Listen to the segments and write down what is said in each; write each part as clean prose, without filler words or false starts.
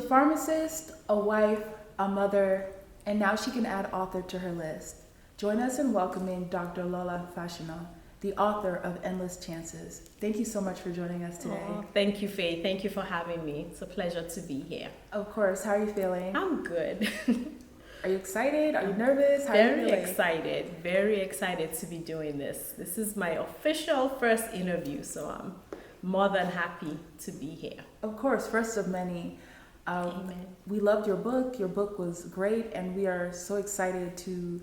pharmacist, a wife, a mother, and now she can add author to her list. Join us in welcoming Dr. Lola Fashina, the author of Endless Chances. Thank you so much for joining us today. Oh, thank you, Faye. Thank you for having me. It's a pleasure to be here. Of course. How are you feeling? I'm good. Are you excited? Are you nervous? How are you feeling? Very excited to be doing this. This is my official first interview, so I'm more than happy to be here. Of course, first of many. Amen. We loved your book. Your book was great, and we are so excited to,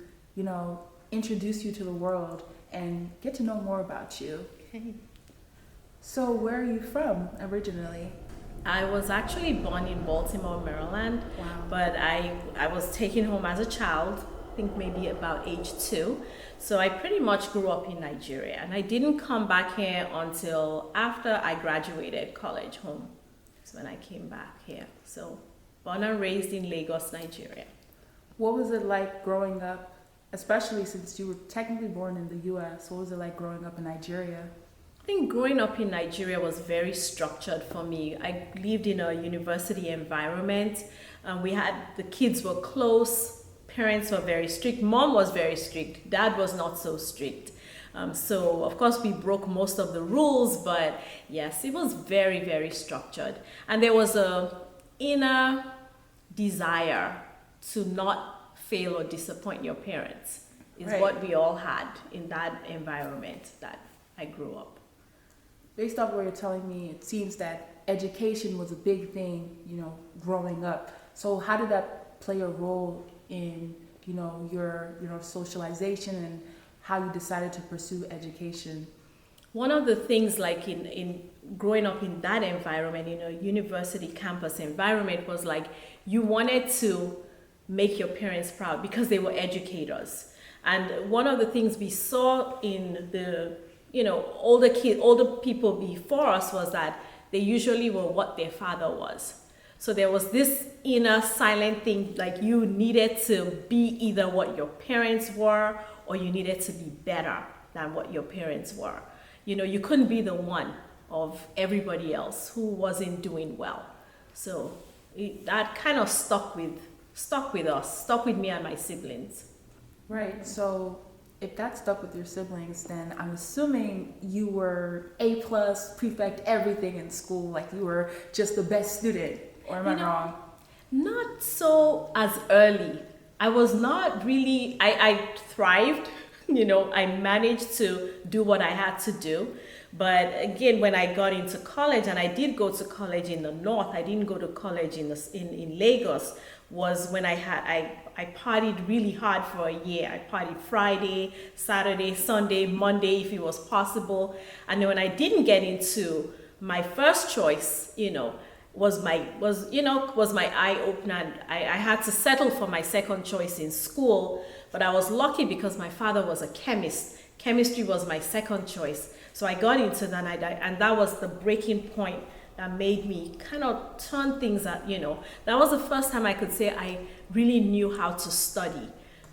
introduce you to the world and get to know more about you. Okay. So where are you from originally? I was actually born in Baltimore, Maryland. Wow. But I was taken home as a child, I think maybe about age 2. So I pretty much grew up in Nigeria, and I didn't come back here until after I graduated college home. That's when I came back here. So born and raised in Lagos, Nigeria. What was it like growing up, especially since you were technically born in the US? What was it like growing up in Nigeria? I think growing up in Nigeria was very structured for me. I lived in a university environment. The kids were close, parents were very strict, mom was very strict, dad was not so strict. So of course we broke most of the rules, but yes, it was very, very structured. And there was a inner desire to not fail or disappoint your parents, is Right. what we all had in that environment that I grew up. Based off what you're telling me, it seems that education was a big thing, growing up. So how did that play a role in, your socialization and how you decided to pursue education? One of the things, like in growing up in that environment, in a university campus environment, was like you wanted to make your parents proud because they were educators. And one of the things we saw in the older people before us was that they usually were what their father was. So there was this inner silent thing, like you needed to be either what your parents were or you needed to be better than what your parents were. You couldn't be the one of everybody else who wasn't doing well. So that kind of stuck with me and my siblings. Right. So if that stuck with your siblings, then I'm assuming you were A+, prefect everything in school, like you were just the best student, or am I wrong? Not so as early. I was not really, I thrived, I managed to do what I had to do. But again, when I got into college, and I did go to college in the north, I didn't go to college in Lagos, was when I partied really hard for a year. I partied Friday, Saturday, Sunday, Monday, if it was possible. And then when I didn't get into my first choice, was my eye opener. I had to settle for my second choice in school, but I was lucky because my father was a chemist. Chemistry was my second choice. So I got into that, and that was the breaking point that made me kind of turn things up, That was the first time I could say I really knew how to study,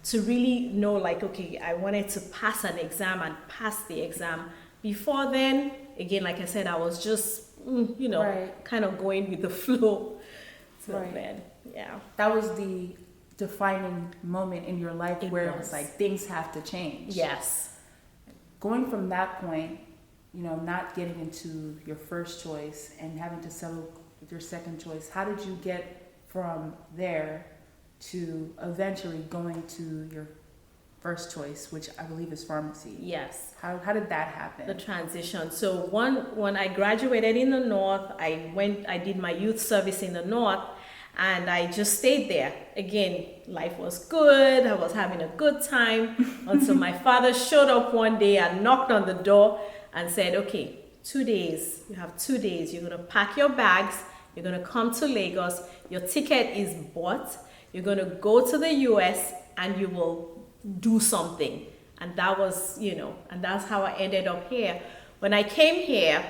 to really know, like, okay, I wanted to pass an exam and pass the exam. Before then, again, like I said, I was just, Right. kind of going with the flow. So Right. then, yeah. That was the defining moment in your life where it was was. like things have to change. Yes. Going from that point, not getting into your first choice and having to settle with your second choice, how did you get from there to eventually going to your first choice, which I believe is pharmacy? Yes. How did that happen? The transition. So when I graduated in the north, I did my youth service in the north, and I just stayed there. Again, life was good. I was having a good time until my father showed up one day and knocked on the door and said, okay, 2 days, you have 2 days. You're going to pack your bags. You're going to come to Lagos. Your ticket is bought. You're going to go to the US and you will do something. And that was, and that's how I ended up here. When I came here,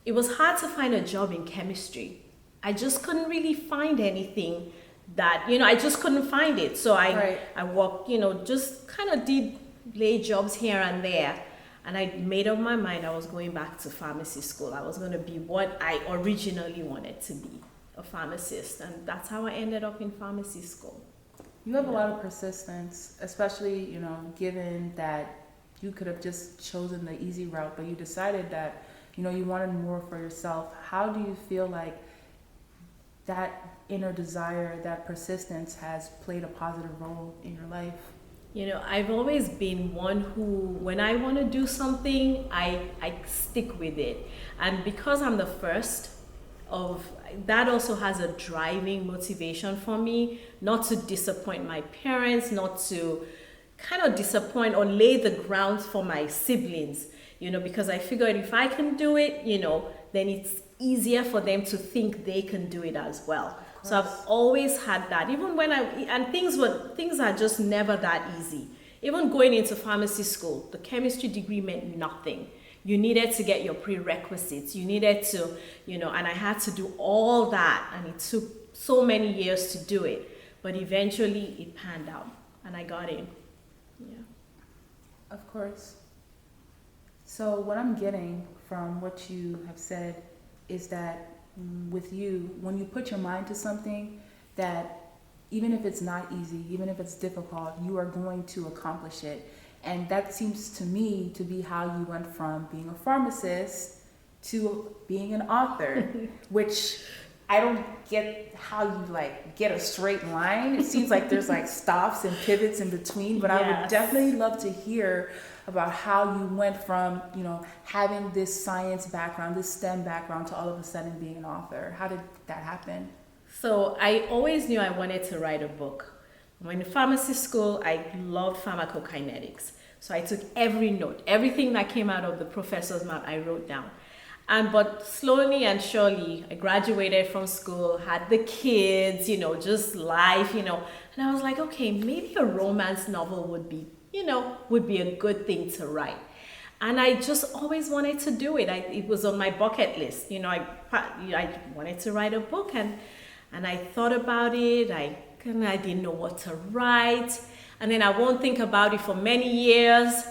it was hard to find a job in chemistry. I just couldn't really find anything that, I just couldn't find it. So I worked, just kind of did lay jobs here and there. And I made up my mind I was going back to pharmacy school. I was going to be what I originally wanted to be, a pharmacist, and that's how I ended up in pharmacy school. You have a lot of persistence, especially, given that you could have just chosen the easy route, but you decided that, you wanted more for yourself. How do you feel like that inner desire, that persistence has played a positive role in your life? I've always been one who, when I want to do something, I stick with it. And because I'm the first of, that also has a driving motivation for me, not to disappoint my parents, not to kind of disappoint or lay the ground for my siblings, because I figured if I can do it, then it's easier for them to think they can do it as well. So I've always had that, even when things are just never that easy. Even going into pharmacy school, the chemistry degree meant nothing. You needed to get your prerequisites. You needed to, and I had to do all that, and it took so many years to do it. But eventually it panned out, and I got in. Yeah. Of course. So what I'm getting from what you have said is that with you, when you put your mind to something, that even if it's not easy, even if it's difficult, you are going to accomplish it. And that seems to me to be how you went from being a pharmacist to being an author, which I don't get how you get a straight line. It seems like there's stops and pivots in between, but yes. I would definitely love to hear about how you went from, having this science background, this STEM background, to all of a sudden being an author. How did that happen? So I always knew I wanted to write a book. When in pharmacy school, I loved pharmacokinetics. So I took every note, everything that came out of the professor's mouth, I wrote down. But slowly and surely, I graduated from school, had the kids, just life, and I was like, okay, maybe a romance novel would be a good thing to write. And I just always wanted to do it. It was on my bucket list. I wanted to write a book, and I thought about it. I didn't know what to write. And then I won't think about it for many years.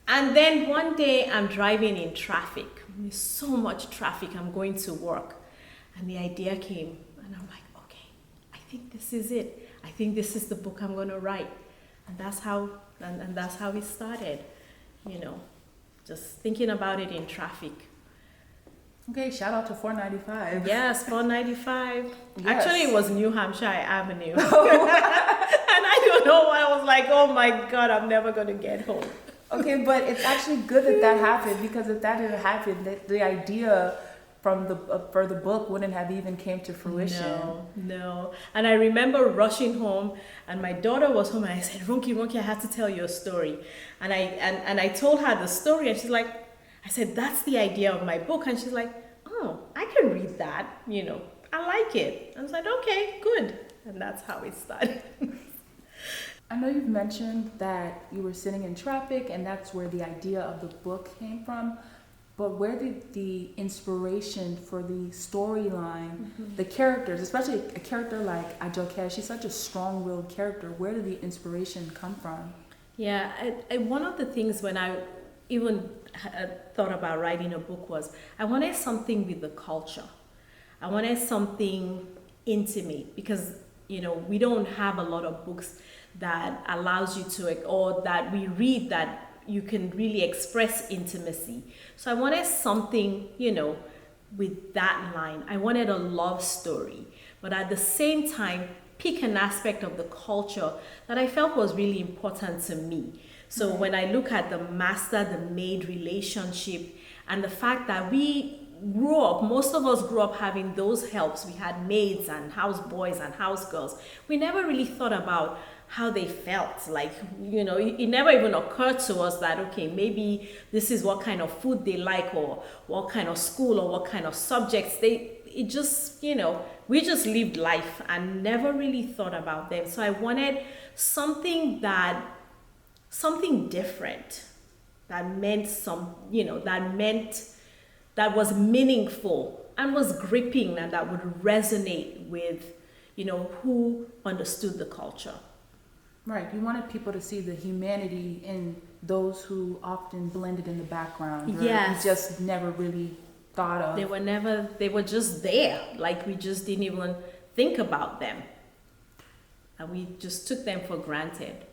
And then one day I'm driving in traffic. There's so much traffic. I'm going to work. And the idea came. And I'm like, okay, I think this is it. I think this is the book I'm going to write. And that's how it started, just thinking about it in traffic. Okay, shout out to 495. Yes, 495. Yes. Actually, it was New Hampshire Avenue. And I don't know why I was like, oh my God, I'm never going to get home. Okay, but it's actually good that happened, because if that didn't happen, the idea for the book wouldn't have even came to fruition. No. And I remember rushing home, and my daughter was home, and I said, Ronki, I have to tell you a story. And I told her the story, and she's like, I said, that's the idea of my book. And she's like, oh, I can read that, I like it. I was like, okay, good. And that's how it started. I know you've mentioned that you were sitting in traffic, and that's where the idea of the book came from. But where did the inspiration for the storyline, the characters, especially a character like Ajoke, she's such a strong-willed character, where did the inspiration come from? Yeah, one of the things when I even thought about writing a book was I wanted something with the culture. I wanted something intimate, because, we don't have a lot of books that allows you to, or that we read that you can really express intimacy. So I wanted something, with that line. I wanted a love story, but at the same time, pick an aspect of the culture that I felt was really important to me. So when I look at the master, the maid relationship, and the fact that most of us grew up having those helps. We had maids and house boys and house girls. We never really thought about how they felt. It never even occurred to us that, okay, maybe this is what kind of food they like, or what kind of school, or what kind of subjects we just lived life and never really thought about them. So I wanted something different, that was meaningful and was gripping, and that would resonate with, who understood the culture. Right, you wanted people to see the humanity in those who often blended in the background. Yes. You just never really thought of. They were just there. Like we just didn't even think about them. And we just took them for granted.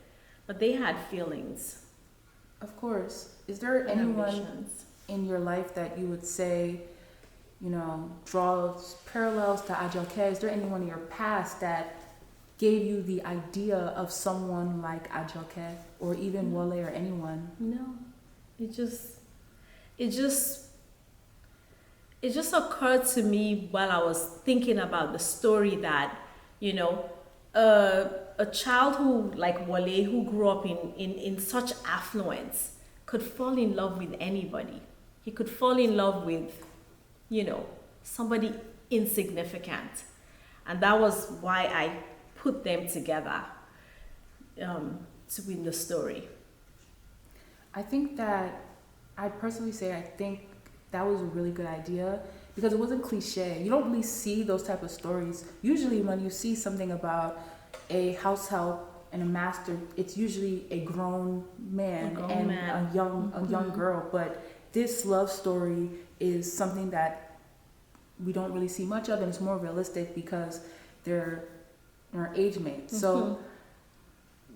But they had feelings. Of course. Is there and anyone ambitions. in your life that you would say, draws parallels to Ajoke? Is there anyone in your past that gave you the idea of someone like Ajoke or even Wale or anyone? No. It just occurred to me while I was thinking about the story that, a child who, like Wale, who grew up in such affluence, could fall in love with anybody. He could fall in love with, somebody insignificant. And that was why I put them together to win the story. I think that, I personally say, I think that was a really good idea because it wasn't cliche. You don't really see those type of stories. Usually when you see something about a house help and a master, it's usually a grown man and a young girl. But this love story is something that we don't really see much of, and it's more realistic because they're age mates. So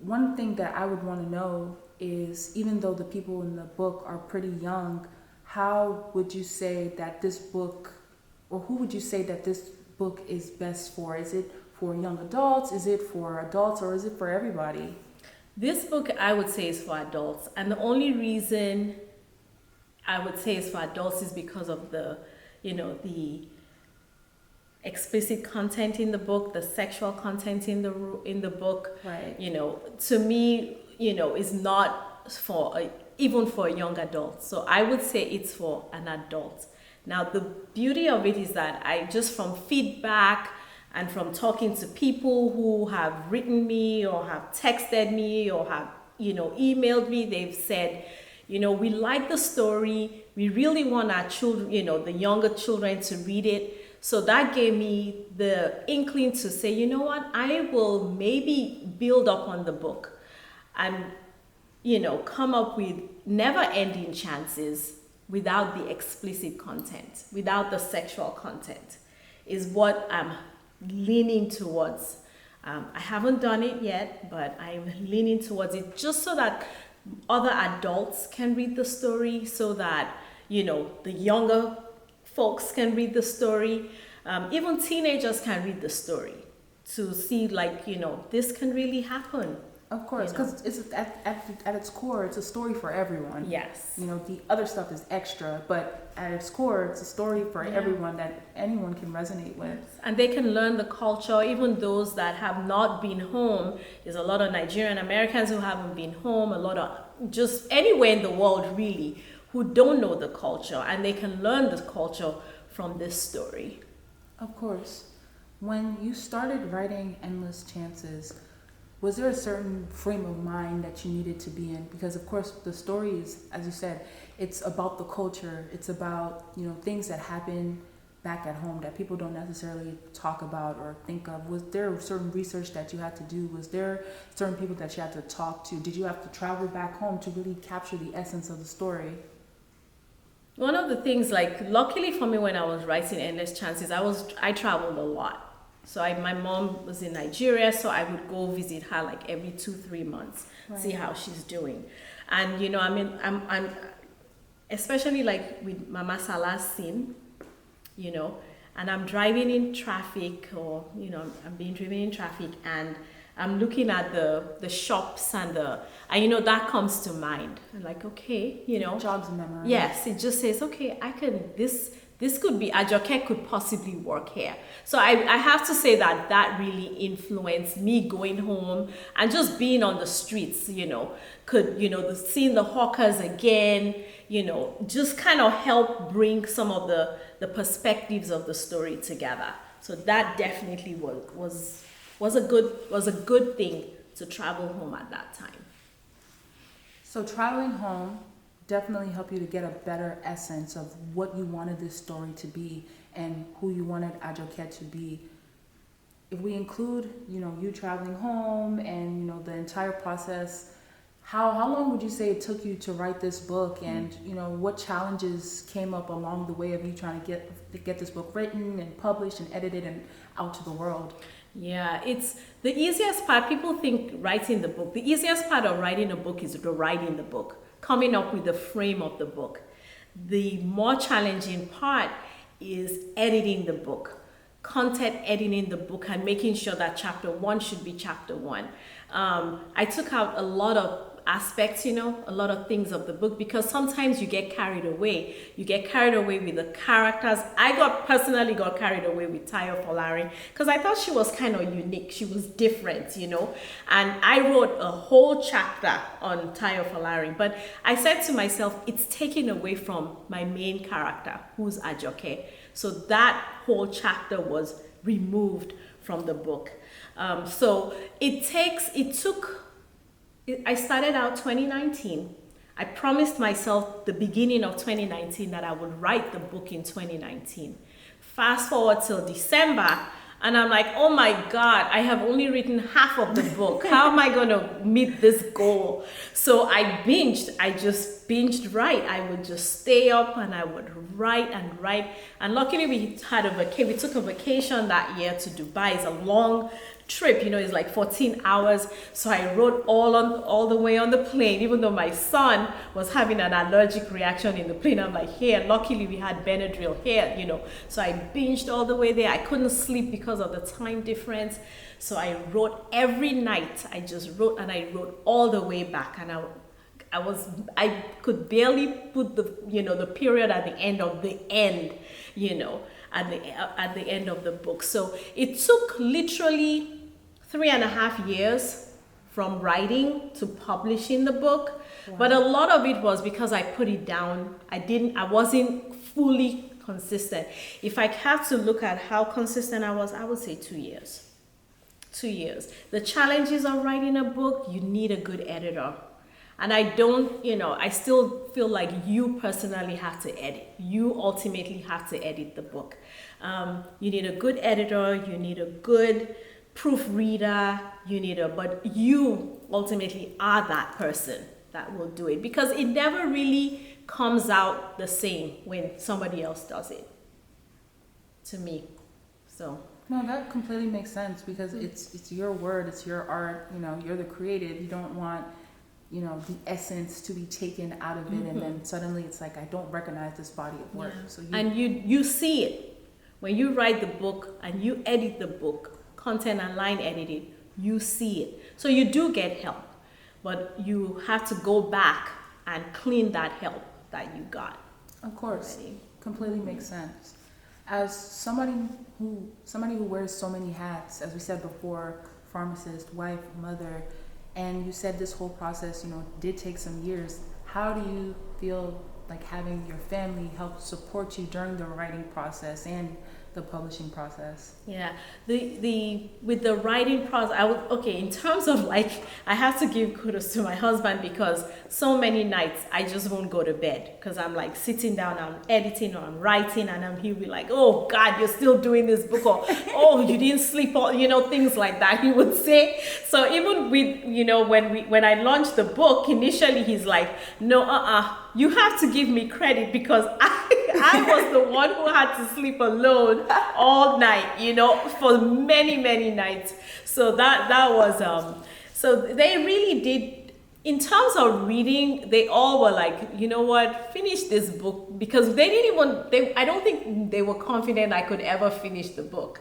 one thing that I would want to know is, even though the people in the book are pretty young, how would you say that this book, or who would you say that this book is best for? Is it for young adults? Is it for adults, or is it for everybody? This book, I would say, is for adults. And the only reason I would say it's for adults is because of the explicit content in the book, the sexual content in the book. Right. To me, is not for even for a young adult. So I would say it's for an adult. Now, the beauty of it is that I just, from feedback and from talking to people who have written me or have texted me or have, emailed me, they've said, we like the story. We really want our children, the younger children to read it. So that gave me the inkling to say, you know what, I will maybe build up on the book and, come up with never-ending chances without the explicit content, without the sexual content, is what I'm leaning towards. I haven't done it yet, but I'm leaning towards it just so that other adults can read the story, so that, the younger folks can read the story. Even teenagers can read the story to see, this can really happen. Of course, because it's at its core, it's a story for everyone. Yes. The other stuff is extra, but at its core, it's a story for everyone that anyone can resonate with. And they can learn the culture, even those that have not been home. There's a lot of Nigerian Americans who haven't been home, a lot of just anywhere in the world, really, who don't know the culture, and they can learn the culture from this story. Of course. When you started writing Endless Chances, was there a certain frame of mind that you needed to be in? Because of course the story is, as you said, it's about the culture. It's about, things that happen back at home that people don't necessarily talk about or think of. Was there certain research that you had to do? Was there certain people that you had to talk to? Did you have to travel back home to really capture the essence of the story? One of the things, luckily for me, when I was writing Endless Chances, I traveled a lot. So my mom was in Nigeria, so I would go visit her every 2-3 months, see how she's doing. And I'm especially with Mama Salah's scene, and I'm driving in traffic, or I'm being driven in traffic, and I'm looking at the shops and that comes to mind. I'm like, okay, Jogs a memory. Yes, it just says, okay, I can, this could be, Ajoke could possibly work here. So I have to say that really influenced me going home and just being on the streets, seeing the hawkers again, just kind of help bring some of the perspectives of the story together. So that definitely was a good thing to travel home at that time. So traveling home definitely helped you to get a better essence of what you wanted this story to be and who you wanted Ajoke to be. If we include, you traveling home and, the entire process, how long would you say it took you to write this book, and what challenges came up along the way of you trying to get this book written and published and edited and out to the world? Yeah, it's the easiest part. People think writing the book. The easiest part of writing a book is the writing the book, coming up with the frame of the book. The more challenging part is editing the book, content editing the book, and making sure that chapter 1 should be chapter 1. I took out a lot of aspects, a lot of things of the book, because sometimes you get carried away. You get carried away with the characters. I personally got carried away with Tayo Folarin because I thought she was kind of unique. She was different, and I wrote a whole chapter on Tayo Folarin, but I said to myself, it's taken away from my main character, who's Ajoke. So that whole chapter was removed from the book. So I started out 2019. I promised myself the beginning of 2019 that I would write the book in 2019. Fast forward till December, and I'm like, oh my God, I have only written half of the book. How am I going to meet this goal? So I just binged write. I would just stay up and I would write and write. And luckily we took a vacation that year to Dubai. It's a long trip, it's like 14 hours. So I wrote all the way on the plane, even though my son was having an allergic reaction in the plane. I'm like, here, luckily we had Benadryl here, So I binged all the way there. I couldn't sleep because of the time difference. So I wrote every night. I just wrote, and I wrote all the way back. And I could barely put the period at the end of the end, at the end of the book. So it took literally 3.5 years from writing to publishing the book. Wow. But a lot of it was because I put it down. I wasn't fully consistent. If I have to look at how consistent I would say 2 years. 2 years. The challenges of writing a book, you need a good editor. And I still feel like you personally have to edit. You ultimately have to edit the book. You need a good editor, you need a good proofreader, but you ultimately are that person that will do it, because it never really comes out the same when somebody else does it, to me. So. No, that completely makes sense, because it's your word, it's your art, you're the creative. You don't want the essence to be taken out of it, and then suddenly it's like, I don't recognize this body of work. Yeah. So you see it when you write the book and you edit the book, content and line editing, you see it. So you do get help, but you have to go back and clean that help that you got. Of course, already. Completely makes sense. As somebody who wears so many hats, as we said before, pharmacist, wife, mother, and you said this whole process, did take some years. How do you feel like having your family help support you during the writing process and the publishing process? Yeah, with the writing process, in terms of I have to give kudos to my husband, because so many nights I just won't go to bed because I'm like sitting down, I'm editing or I'm writing, and he'll be like, oh God, you're still doing this book, or oh, you didn't sleep, or things like that he would say. So even with when I launched the book initially, he's like, no, you have to give me credit, because I was the one who had to sleep alone all night, for many, many nights. So that was, so they really did, in terms of reading, they all were like, you know what, finish this book, because I don't think they were confident I could ever finish the book.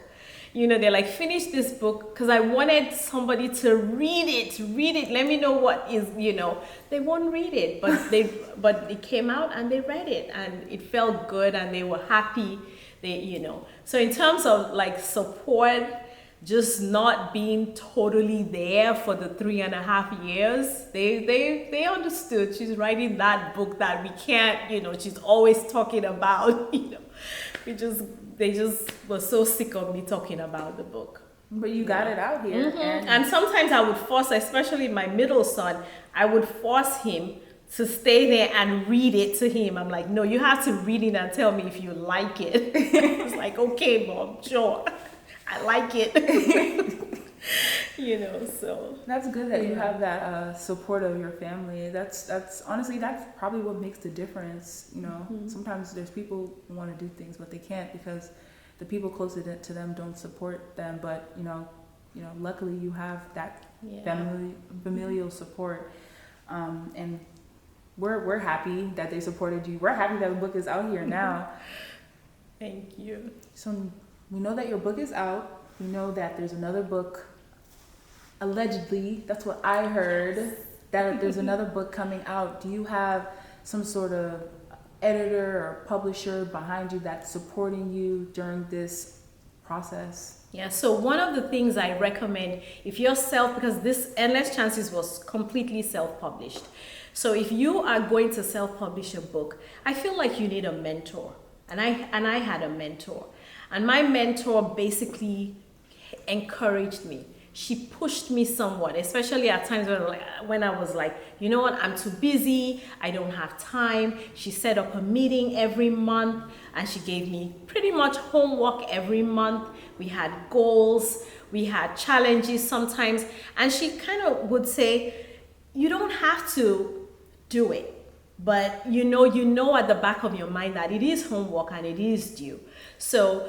They're like, finish this book, because I wanted somebody to read it, let me know what is, they won't read it, but it came out and they read it and it felt good and they were happy, So in terms of support, just not being totally there for the 3.5 years, they understood she's writing that book that we can't, she's always talking about, they just were so sick of me talking about the book. But you got it out here. And sometimes I would force, especially my middle son, I would force him to stay there and read it to him. I'm like, no, you have to read it and tell me if you like it. It's like, okay, Mom, sure. I like it. So. That's good that you Yeah. have that support of your family. That's honestly that's probably what makes the difference. Sometimes there's people who want to do things but they can't because the people closer to them don't support them. But luckily you have that Yeah. familial support, and we're happy that they supported you. We're happy that the book is out here now. Thank you. So we know that your book is out. We know that there's another book. Allegedly, that's what I heard, that there's another book coming out. Do you have some sort of editor or publisher behind you that's supporting you during this process? Yeah, so one of the things I recommend if you're because this Endless Chances was completely self-published. So if you are going to self-publish a book, I feel like you need a mentor. And I had a mentor. And my mentor basically encouraged me. She pushed me somewhat, especially at times when I was like, you know what, I'm too busy, I don't have time. She set up a meeting every month and she gave me pretty much homework every month. We had goals, we had challenges sometimes, and she kind of would say, you don't have to do it, but you know at the back of your mind that it is homework and it is due. So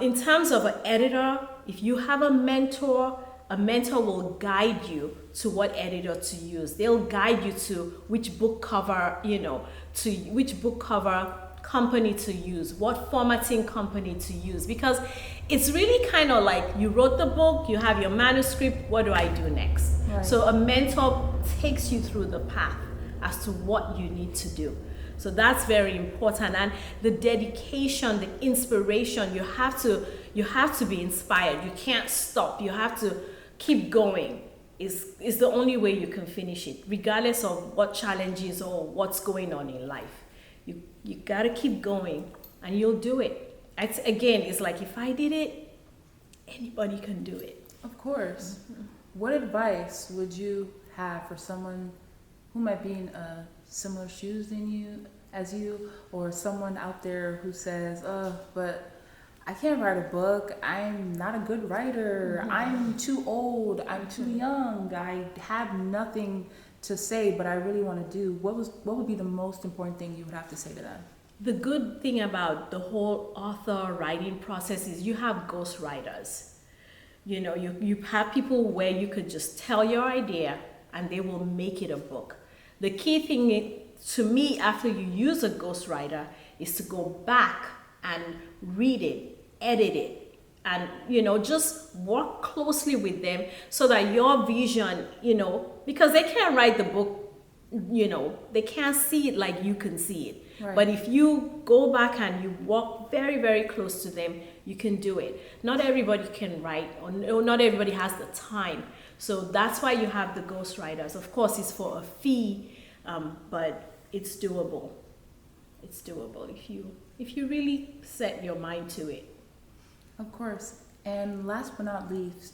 in terms of an editor, if you have a mentor will guide you to what editor to use. They'll guide you to which book cover, to which book cover company to use, what formatting company to use, because it's really kind of like you wrote the book, you have your manuscript, what do I do next? Right. So a mentor takes you through the path as to what you need to do. So that's very important, and the dedication, the inspiration, you have to be inspired. You can't stop. You have to keep going. Is the only way you can finish it, regardless of what challenges or what's going on in life. You gotta keep going, and you'll do it. It's like if I did it, anybody can do it. Of course. Mm-hmm. What advice would you have for someone who might be in similar shoes as you, or someone out there who says, but I can't write a book, I'm not a good writer, mm-hmm. I'm too old, I'm too young, I have nothing to say, but I really want to do. What would be the most important thing you would have to say to them? The good thing about the whole author writing process is you have ghostwriters. You have people where you could just tell your idea and they will make it a book. The key thing to me after you use a ghostwriter is to go back and read it, edit it, and just work closely with them so that your vision, because they can't write the book, they can't see it like you can see it. Right. But if you go back and you walk very, very close to them, you can do it. Not everybody can write, or not everybody has the time. So that's why you have the ghostwriters. Of course, it's for a fee, but it's doable. It's doable if you really set your mind to it. Of course. And last but not least,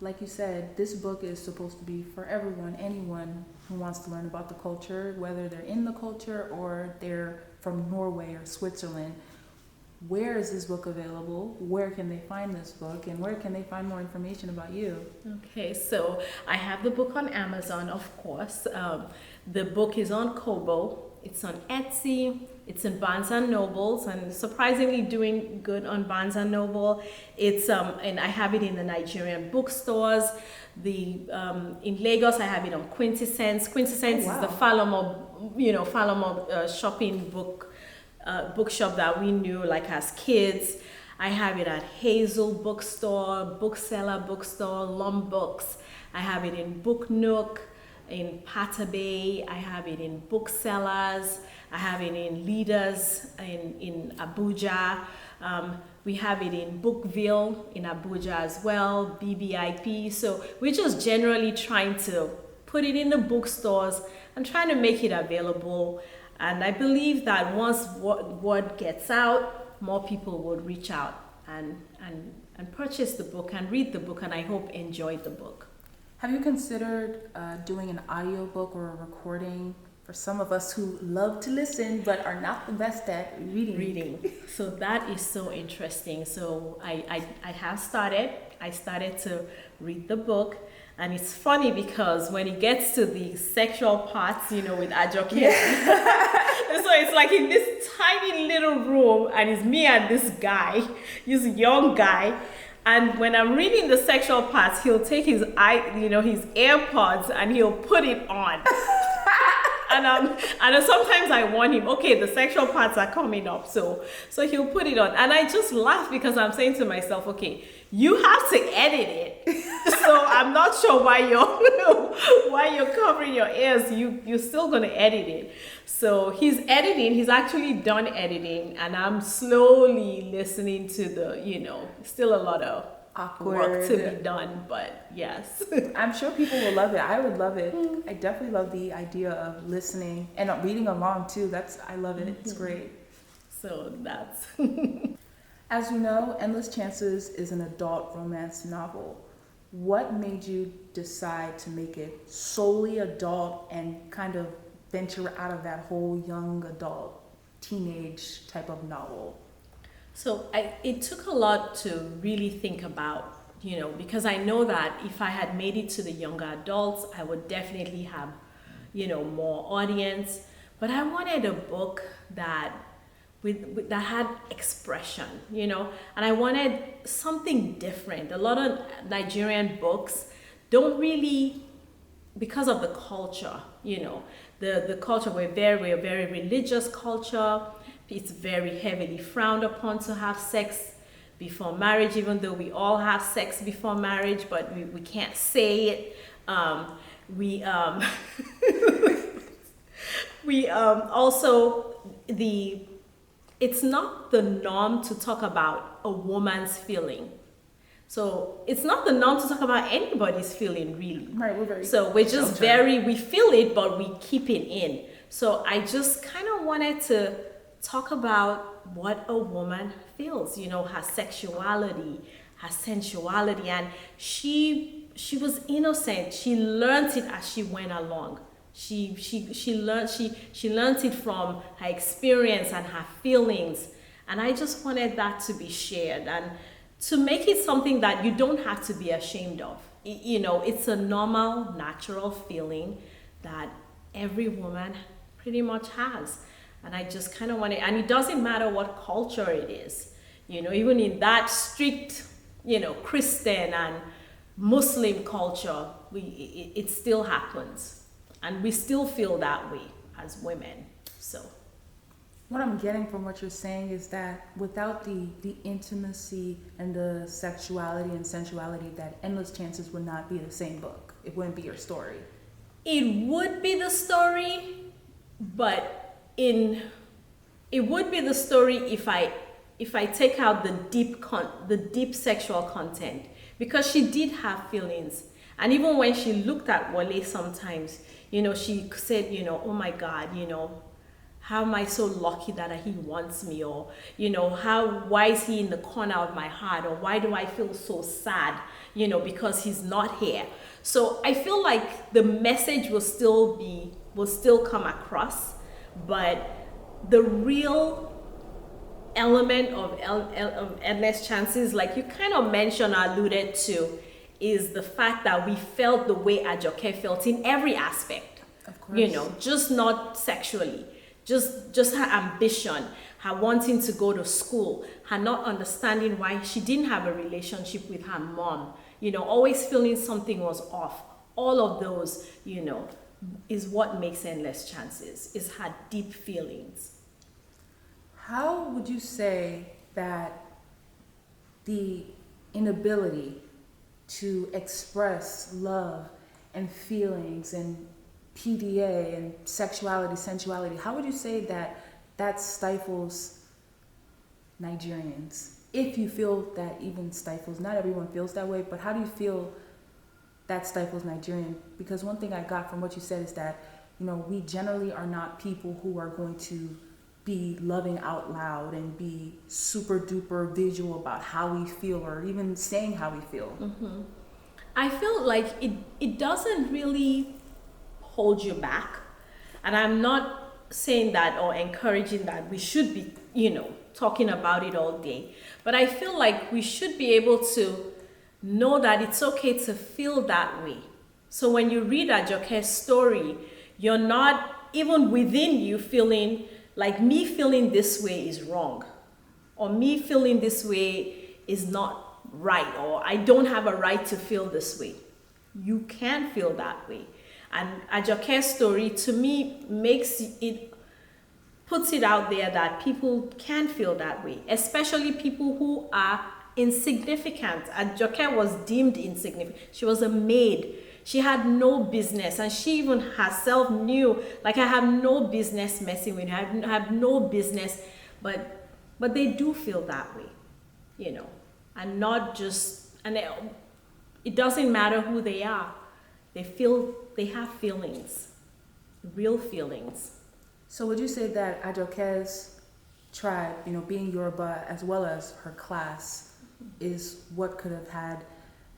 like you said, this book is supposed to be for everyone, anyone who wants to learn about the culture, whether they're in the culture or they're from Norway or Switzerland. Where is this book available? Where can they find this book? And where can they find more information about you? Okay, so I have the book on Amazon, of course. The book is on Kobo. It's on Etsy. It's in Barnes and Nobles, and surprisingly doing good on Barnes and Noble. It's and I have it in the Nigerian bookstores. In Lagos, I have it on Quintessence. Quintessence is the Lattimore, shopping bookshop that we knew like as kids. I have it at Hazel Bookstore, Bookseller Bookstore, Lum Books. I have it in Book Nook, in Patabe. I have it in Booksellers. I have it in Leaders in Abuja. We have it in Bookville in Abuja as well, BBIP. So we're just generally trying to put it in the bookstores and trying to make it available. And I believe that once word gets out, more people would reach out and purchase the book and read the book, and I hope enjoy the book. Have you considered doing an audiobook or a recording for some of us who love to listen but are not the best at reading? So that is so interesting. So I have started. I started to read the book. And it's funny because when it gets to the sexual parts, with Ajoke, so it's like in this tiny little room, and it's me and this guy, this young guy. And when I'm reading the sexual parts, he'll take his his AirPods and he'll put it on. And sometimes I warn him, okay, the sexual parts are coming up, so he'll put it on, and I just laugh because I'm saying to myself, okay, you have to edit it, so I'm not sure why you're covering your ears. You're still gonna edit it. So he's editing. He's actually done editing, and I'm slowly listening to the still a lot of Awkward work to be done, but yes. I'm sure people will love it. I would love it. I definitely love the idea of listening and reading along too. I love it. It's great. So that's As you know, Endless Chances is an adult romance novel. What made you decide to make it solely adult and kind of venture out of that whole young adult, teenage type of novel? So it took a lot to really think about, because I know that if I had made it to the younger adults, I would definitely have, more audience. But I wanted a book that that had expression, and I wanted something different. A lot of Nigerian books don't really, because of the culture, the culture, we're a very religious culture. It's very heavily frowned upon to have sex before marriage, even though we all have sex before marriage, but we can't say it. It's not the norm to talk about a woman's feeling. So it's not the norm to talk about anybody's feeling, really. Right, we feel it, but we keep it in. So I just kind of wanted to talk about what a woman feels, her sexuality, her sensuality, and she was innocent. She learned it as she went along. She learned it from her experience and her feelings, and I just wanted that to be shared and to make it something that you don't have to be ashamed of. It's a normal, natural feeling that every woman pretty much has. And I just kind of want to, and it doesn't matter what culture it is, even in that strict, Christian and Muslim culture, it still happens. And we still feel that way as women, so. What I'm getting from what you're saying is that without the intimacy and the sexuality and sensuality, that Endless Chances would not be the same book. It wouldn't be your story. It would be the story, but it would be the story if I take out the deep sexual content, because she did have feelings, and even when she looked at Wale sometimes, she said, oh my God, how am I so lucky that he wants me, or why is he in the corner of my heart, or why do I feel so sad, because he's not here. So I feel like the message will still come across. But the real element of Endless Chances, like you kind of mentioned or alluded to, is the fact that we felt the way Ajoke felt in every aspect. Of course. Just not sexually, just her ambition, her wanting to go to school, her not understanding why she didn't have a relationship with her mom, always feeling something was off. All of those, is what makes Endless Chances, is her deep feelings. How would you say that the inability to express love and feelings and PDA and sexuality, sensuality, how would you say that stifles Nigerians? If you feel that even stifles, not everyone feels that way, but how do you feel that stifles Nigerian? Because one thing I got from what you said is that, we generally are not people who are going to be loving out loud and be super duper visual about how we feel, or even saying how we feel. Mm-hmm. I feel like it doesn't really hold you back. And I'm not saying that or encouraging that we should be, talking about it all day. But I feel like we should be able to know that it's okay to feel that way. So when you read Ajoke's story, you're not even within you feeling like me feeling this way is wrong, or me feeling this way is not right, or I don't have a right to feel this way. You can feel that way. And Ajoke's story to me puts it out there that people can feel that way, especially people who are insignificant. Ajoke was deemed insignificant. She was a maid. She had no business, and she even herself knew, like, I have no business messing with her. I have no business, but they do feel that way, you know, and not just, and it doesn't matter who they are. They have feelings, real feelings. So would you say that Ajoke's tribe, you know, being Yoruba as well as her class, is what could have had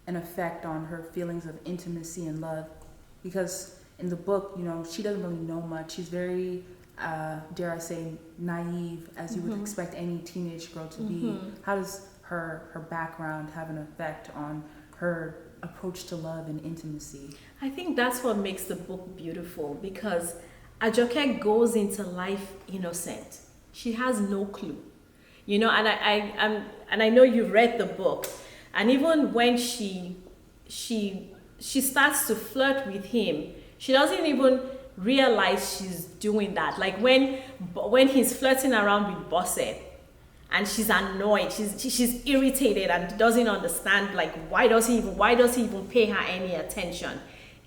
an effect on her feelings of intimacy and love? Because in the book, you know, she doesn't really know much. She's very, dare I say, naive, as you would expect any teenage girl to be. How does her background have an effect on her approach to love and intimacy? I think that's what makes the book beautiful, because Ajoke goes into life innocent. She has no clue, you know. And I know you read the book, and even when she starts to flirt with him, she doesn't even realize she's doing that. Like when he's flirting around with Bosse, and she's annoyed, she's irritated and doesn't understand, like, why does he even pay her any attention?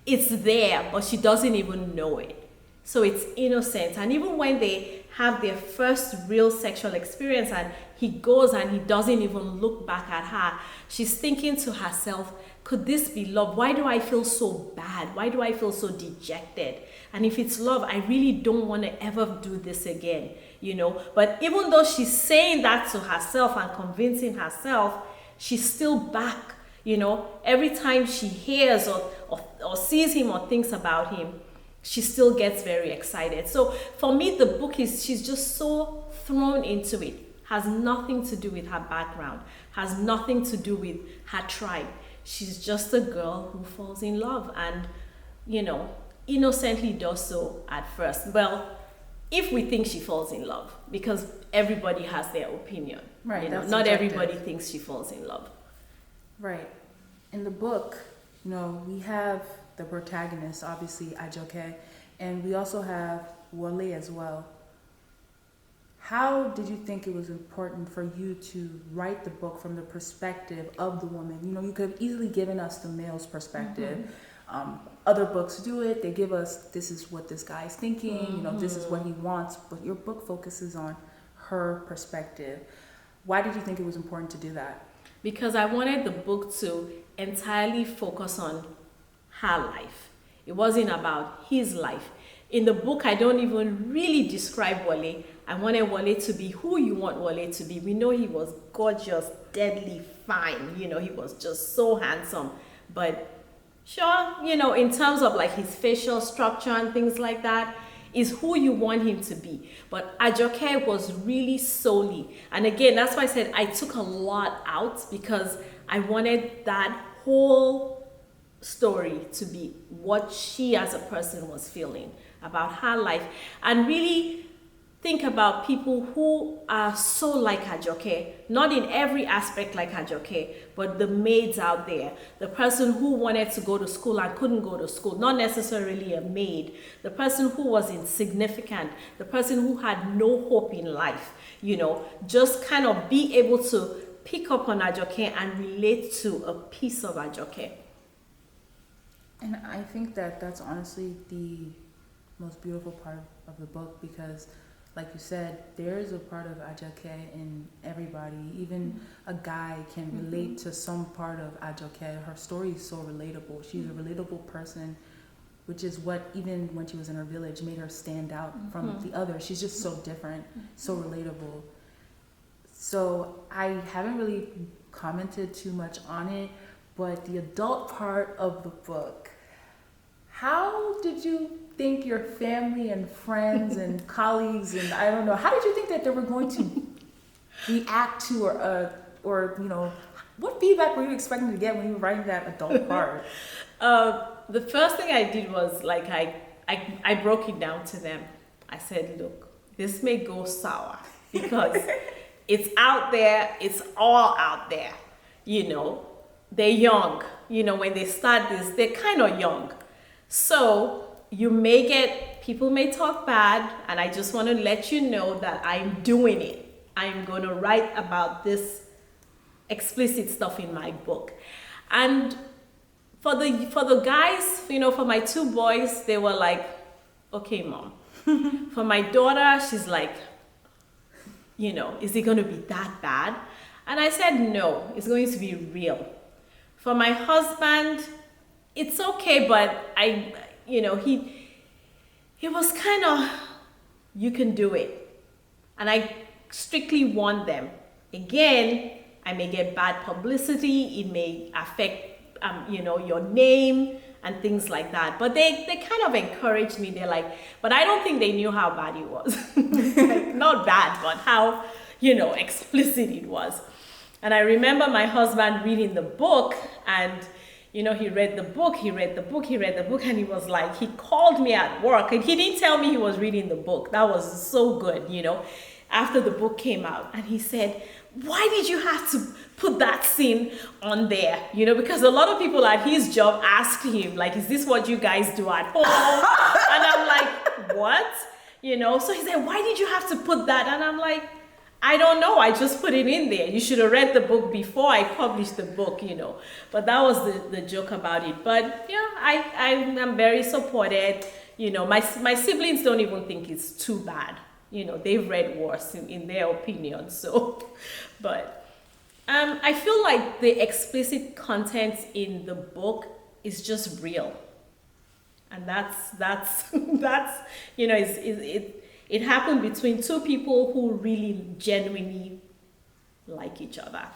It's there, but she doesn't even know it. So it's innocent. And even when they have their first real sexual experience and he goes and he doesn't even look back at her, she's thinking to herself, could this be love? Why do I feel so bad? Why do I feel so dejected? And if it's love, I really don't want to ever do this again, you know. But even though she's saying that to herself and convincing herself, she's still back, you know. Every time she hears or sees him or thinks about him, she still gets very excited. So for me, the book she's just so thrown into it. Has nothing to do with her background, has nothing to do with her tribe. She's just a girl who falls in love and, you know, innocently does so at first. Well, if we think she falls in love, because everybody has their opinion. Right. You know, That's not subjective. everybody thinks she falls in love. Right. In the book, you know, we have the protagonist, obviously Ajoke, and we also have Wale as well. How did you think it was important for you to write the book from the perspective of the woman? You know, you could have easily given us the male's perspective. Other books do it. They give us, this is what this guy's thinking, you know, this is what he wants, but your book focuses on her perspective. Why did you think it was important to do that? Because I wanted the book to entirely focus on her life. It wasn't about his life. In the book, I don't even really describe Wale. I wanted Wale to be who you want Wale to be. We know he was gorgeous, deadly fine. You know, he was just so handsome. But sure, you know, in terms of like his facial structure and things like that, is who you want him to be. But Ajoke was really solely. And again, that's why I said I took a lot out, because I wanted that whole story to be what she as a person was feeling about her life, and really think about people who are so like Ajoke, not in every aspect like Ajoke, but the maids out there, the person who wanted to go to school and couldn't go to school, not necessarily a maid, the person who was insignificant, the person who had no hope in life, you know, just kind of be able to pick up on Ajoke and relate to a piece of Ajoke. And I think that that's honestly the most beautiful part of the book, because like you said, there is a part of Ajoke in everybody. Even a guy can relate to some part of Ajoke. Her story is so relatable. She's a relatable person, which is what, even when she was in her village, made her stand out from the others. She's just so different, so relatable. So I haven't really commented too much on it, but the adult part of the book, how did you think your family and friends and colleagues and I don't know, how did you think that they were going to react to or you know, What feedback were you expecting to get when you were writing that adult part? The first thing I did was like I broke it down to them. I said, look, this may go sour because it's out there, it's all out there. You know, they're young. You know, when they start this, they're kind of young. So you may get, people may talk bad, and I just want to let you know that I'm doing it. I'm going to write about this explicit stuff in my book. And for the guys, you know, for my two boys, they were like, okay, mom. For my daughter, she's like, you know, is it going to be that bad? And I said, no, it's going to be real. For my husband, it's okay, but he was kind of, you can do it. And I strictly warned them. Again, I may get bad publicity. It may affect, your name and things like that. But they kind of encouraged me. They're like, but I don't think they knew how bad it was. Like, not bad, but how, explicit it was. And I remember my husband reading the book, and he read the book, and he was like, he called me at work, and he didn't tell me he was reading the book. That was so good, after the book came out. And he said, why did you have to put that scene on there? Because a lot of people at his job asked him, like, is this what you guys do at home? And I'm like, what? So he said, why did you have to put that? And I'm like, I don't know. I just put it in there. You should have read the book before I published the book, But that was the joke about it. But yeah, I'm very supported. My siblings don't even think it's too bad. They've read worse in their opinion. So, but I feel like the explicit content in the book is just real, and that's it happened between two people who really genuinely like each other.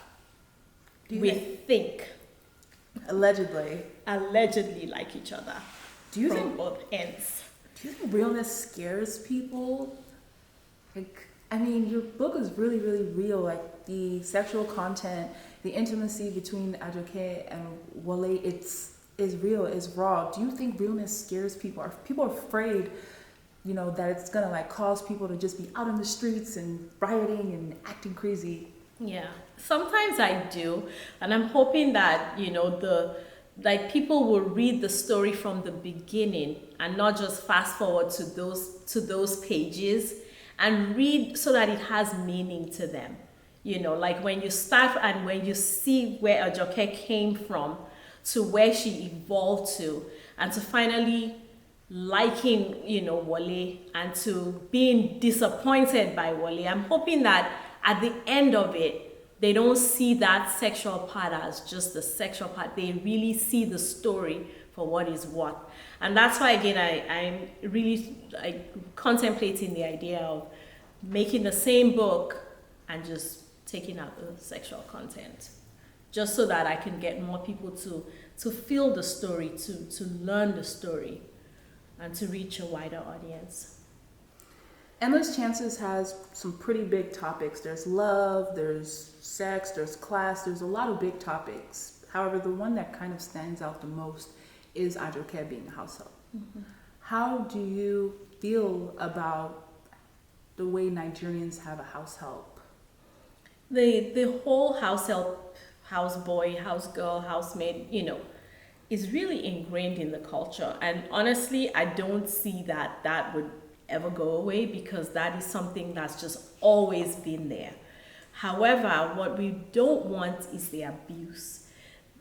Allegedly like each other. Do you from think both ends? Do you think realness scares people? Your book is really, really real. Like, the sexual content, the intimacy between Ajoke and Wale, is real, is raw. Do you think realness scares people? Are people afraid, that it's gonna cause people to just be out in the streets and rioting and acting crazy? Yeah, sometimes I do, and I'm hoping that people will read the story from the beginning and not just fast forward to those pages, and read so that it has meaning to them. Like when you start and when you see where Ajoke came from to where she evolved to, and to finally liking, Wale, and to being disappointed by Wale. I'm hoping that at the end of it, they don't see that sexual part as just the sexual part. They really see the story for what is what. And that's why, again, I'm really contemplating the idea of making the same book and just taking out the sexual content, just so that I can get more people to feel the story, to learn the story, and to reach a wider audience. Endless Chances has some pretty big topics. There's love, there's sex, there's class, there's a lot of big topics. However, the one that kind of stands out the most is Ajoke being a househelp. Mm-hmm. How do you feel about the way Nigerians have a househelp? The whole househelp, houseboy, housegirl, housemaid, is really ingrained in the culture. And honestly, I don't see that would ever go away, because that is something that's just always been there. However, what we don't want is the abuse.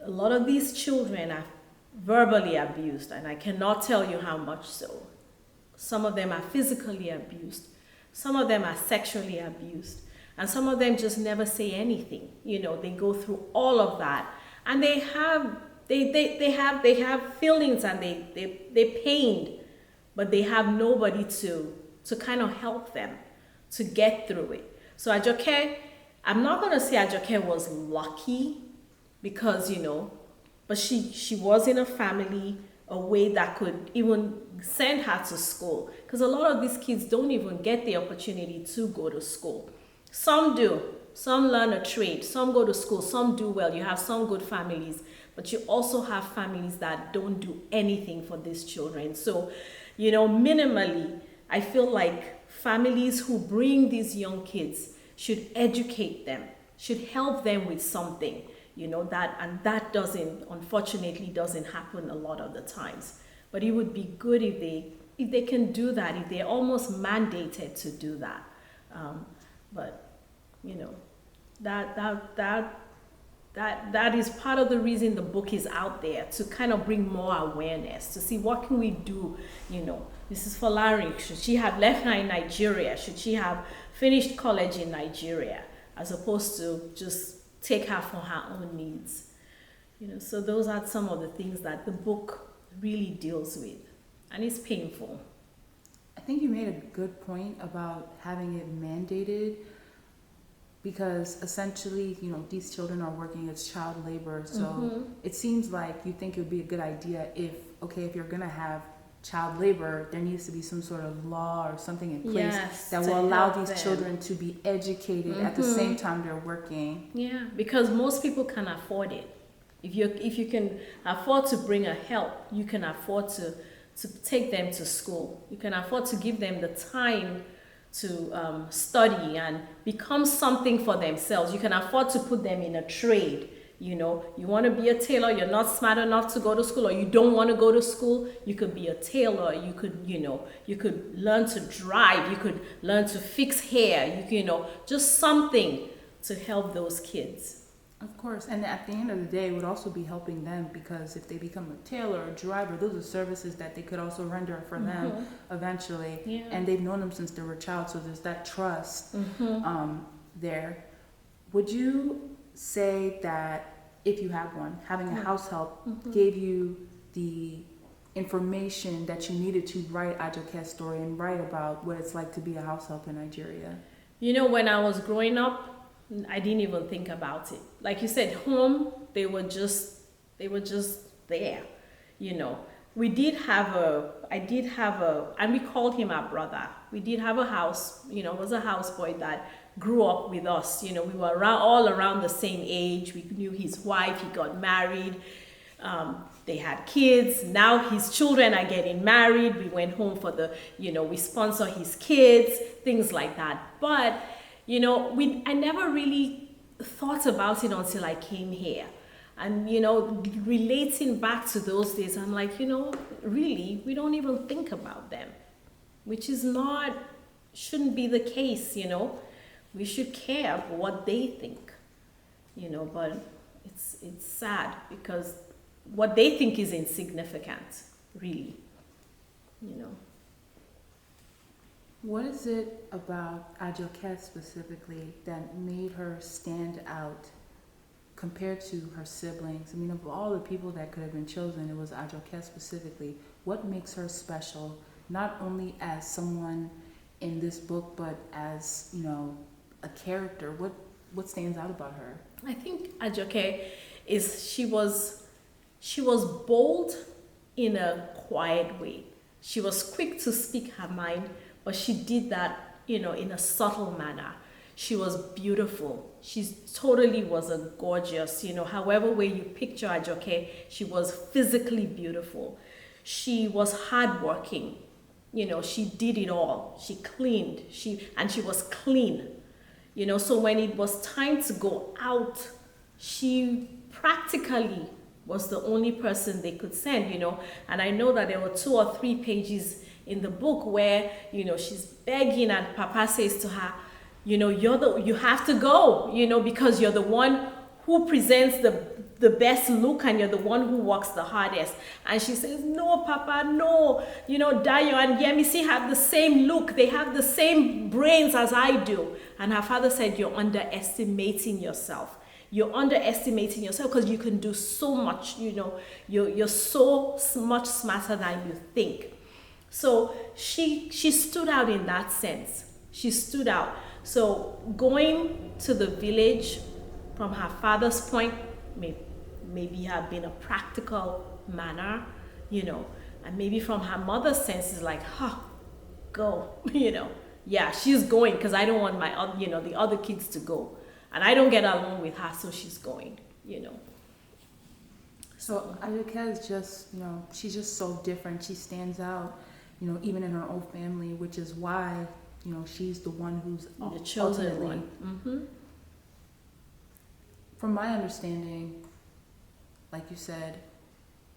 A lot of these children are verbally abused, and I cannot tell you how much so. Some of them are physically abused. Some of them are sexually abused. And some of them just never say anything. They go through all of that, and they have feelings, and they're pained, but they have nobody to kind of help them to get through it. So Ajoke, I'm not going to say Ajoke was lucky, because, but she was in a family, a way that could even send her to school, because a lot of these kids don't even get the opportunity to go to school. Some do. Some learn a trade. Some go to school. Some do well. You have some good families, but you also have families that don't do anything for these children. So, minimally, I feel like families who bring these young kids should educate them, should help them with something, that unfortunately doesn't happen a lot of the times. But it would be good if they can do that, if they're almost mandated to do that. But that is part of the reason the book is out there, to kind of bring more awareness, to see what can we do. Mrs. Falari, should she have left her in Nigeria? Should she have finished college in Nigeria, as opposed to just take her for her own needs? So those are some of the things that the book really deals with, and it's painful. I think you made a good point about having it mandated, because essentially, these children are working as child labor. So it seems like you think it would be a good idea if you're going to have child labor, there needs to be some sort of law or something in place that will allow these children to be educated at the same time they're working. Yeah, because most people can afford it. If you can afford to bring a help, you can afford to take them to school. You can afford to give them the time to study and become something for themselves. You can afford to put them in a trade. You want to be a tailor, you're not smart enough to go to school, or you don't want to go to school, you could be a tailor. You could learn to drive, you could learn to fix hair, just something to help those kids. Of course, and at the end of the day, it would also be helping them, because if they become a tailor or driver, those are services that they could also render for them eventually. Yeah. And they've known them since they were a child, so there's that trust there. Would you say that if you have one, having a house help gave you the information that you needed to write Ajoke's story and write about what it's like to be a house help in Nigeria? When I was growing up, I didn't even think about it. Like you said, home, they were just there. I did have and we called him our brother. We did have a house, was a houseboy that grew up with us. We were all around the same age. We knew his wife, he got married. They had kids. Now his children are getting married. We went home for we sponsor his kids, things like that. But I never really thought about it until I came here. And, relating back to those days, I'm like, really, we don't even think about them, which shouldn't be the case, We should care about what they think, but it's sad, because what they think is insignificant, really, What is it about Ajoke specifically that made her stand out compared to her siblings? I mean, of all the people that could have been chosen, it was Ajoke specifically. What makes her special, not only as someone in this book, but as, a character? What stands out about her? I think Ajoke she was bold in a quiet way. She was quick to speak her mind, but she did that, in a subtle manner. She was beautiful. She totally was a gorgeous, however way you picture Ajoke, she was physically beautiful. She was hardworking. She did it all. She cleaned. She was clean. So when it was time to go out, she practically was the only person they could send, And I know that there were 2 or 3 pages in the book where, she's begging and Papa says to her, you have to go, because you're the one who presents the best look and you're the one who works the hardest. And she says, no, Papa, no. Dayo and Yemisi have the same look. They have the same brains as I do. And her father said, you're underestimating yourself. You're underestimating yourself because you can do so much, you're so much smarter than you think. So she stood out in that sense. She stood out. So going to the village from her father's point, maybe have been a practical manner, and maybe from her mother's sense is like, go, yeah, she's going because I don't want the other kids to go, and I don't get along with her, so she's going. So Ajoke is just, she's just so different. She stands out, even in her own family, which is why, she's the one who's The chosen ultimately. one. Mm-hmm. From my understanding, like you said,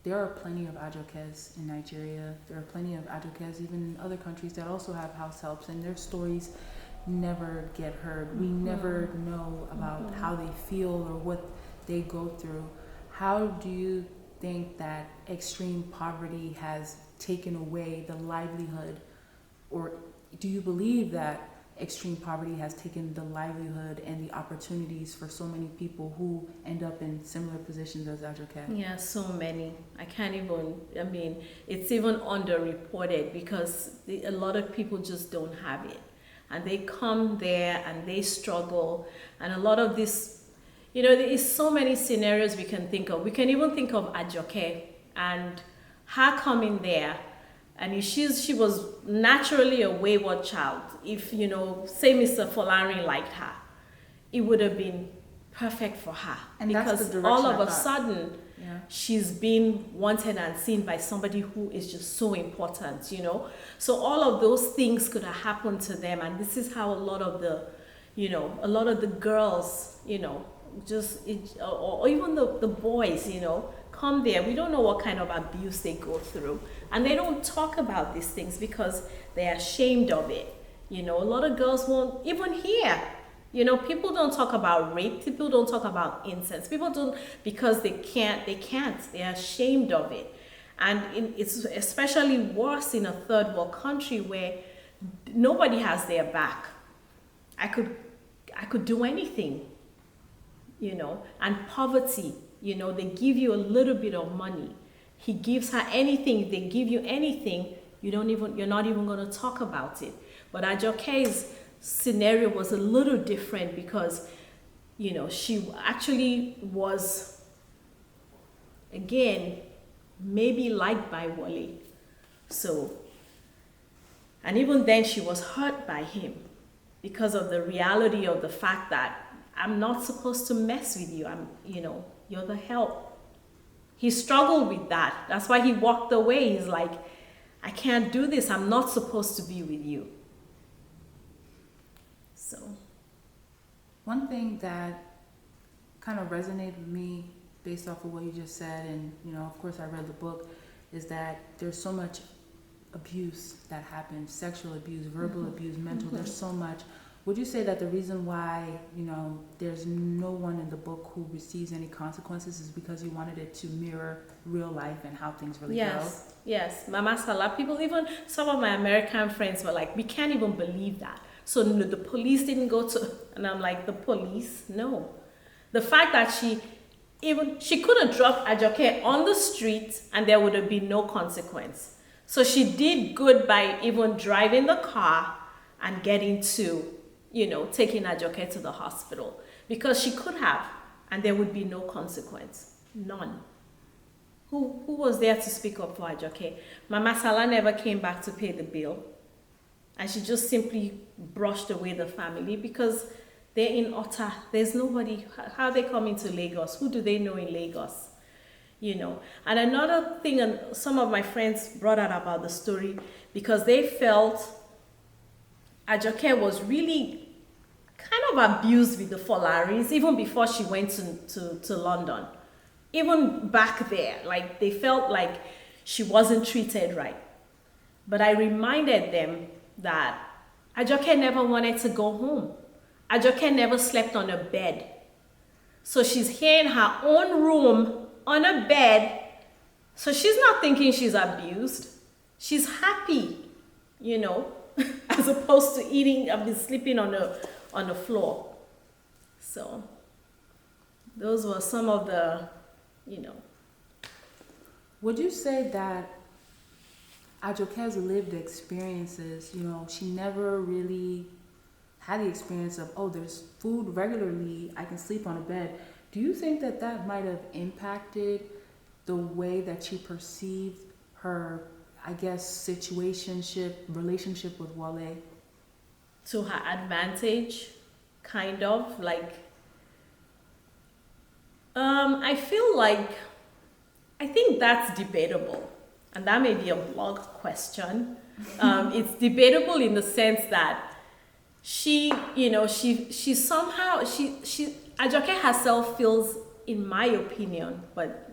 there are plenty of Ajokes in Nigeria. There are plenty of Ajokes even in other countries that also have house helps, and their stories never get heard. We never know about how they feel or what they go through. How do you think that extreme poverty has taken away the livelihood, or do you believe that extreme poverty has taken the livelihood and the opportunities for so many people who end up in similar positions as Ajoke? Yeah, so many. It's even underreported because a lot of people just don't have it. And they come there and they struggle. And a lot of this, there is so many scenarios we can think of. We can even think of Ajoke and her coming there. And she was naturally a wayward child. If, say Mr. Folari liked her, it would have been perfect for her. And that's because the direction all of I a thought. sudden, she's been wanted and seen by somebody who is just so important, So all of those things could have happened to them. And this is how a lot of the girls, or even the boys, come there. We don't know what kind of abuse they go through. And they don't talk about these things because they're ashamed of it. A lot of girls won't even hear. People don't talk about rape. People don't talk about incest. People don't, because they can't. They're ashamed of it. And it's especially worse in a third world country where nobody has their back. I could do anything, and poverty, they give you a little bit of money. He gives her anything. They give you anything. You're not even going to talk about it. But Ajoke's scenario was a little different because, she actually was, again, maybe liked by Wale. So, and even then she was hurt by him because of the reality of the fact that I'm not supposed to mess with you. You're the help. He struggled with that. That's why he walked away. He's like, I can't do this. I'm not supposed to be with you. So, one thing that kind of resonated with me based off of what you just said, and of course I read the book, is that there's so much abuse that happens, sexual abuse, verbal abuse, mental, there's so much. Would you say that the reason why, there's no one in the book who receives any consequences is because you wanted it to mirror real life and how things really go? Yes. Mama Salah, people, even some of my American friends were like, we can't even believe that. So no, the police didn't go to, and I'm like, the police? No. The fact that she could have dropped Ajoke on the street and there would have been no consequence. So she did good by even driving the car and getting to, taking Ajoke to the hospital. Because she could have, and there would be no consequence. None. Who was there to speak up for Ajoke? Mama Salah never came back to pay the bill. And she just simply brushed away the family because they're in Otta. There's nobody. How are they coming to Lagos? Who do they know in Lagos? And another thing, and some of my friends brought out about the story because they felt Ajoke was really kind of abused with the Folaris even before she went to London. Even back there, like they felt like she wasn't treated right. But I reminded them that Ajoke never wanted to go home. Ajoke never slept on a bed. So she's here in her own room on a bed. So she's not thinking she's abused. She's happy, as opposed to sleeping on the floor. So those were some of the, Would you say that Ajoke's lived experiences, she never really had the experience of, there's food regularly, I can sleep on a bed. Do you think that might have impacted the way that she perceived her, I guess, relationship with Wale? to her advantage, kind of like. I feel like I think that's debatable, and that may be a blog question. It's debatable in the sense that she somehow she Ajoke herself feels, in my opinion, but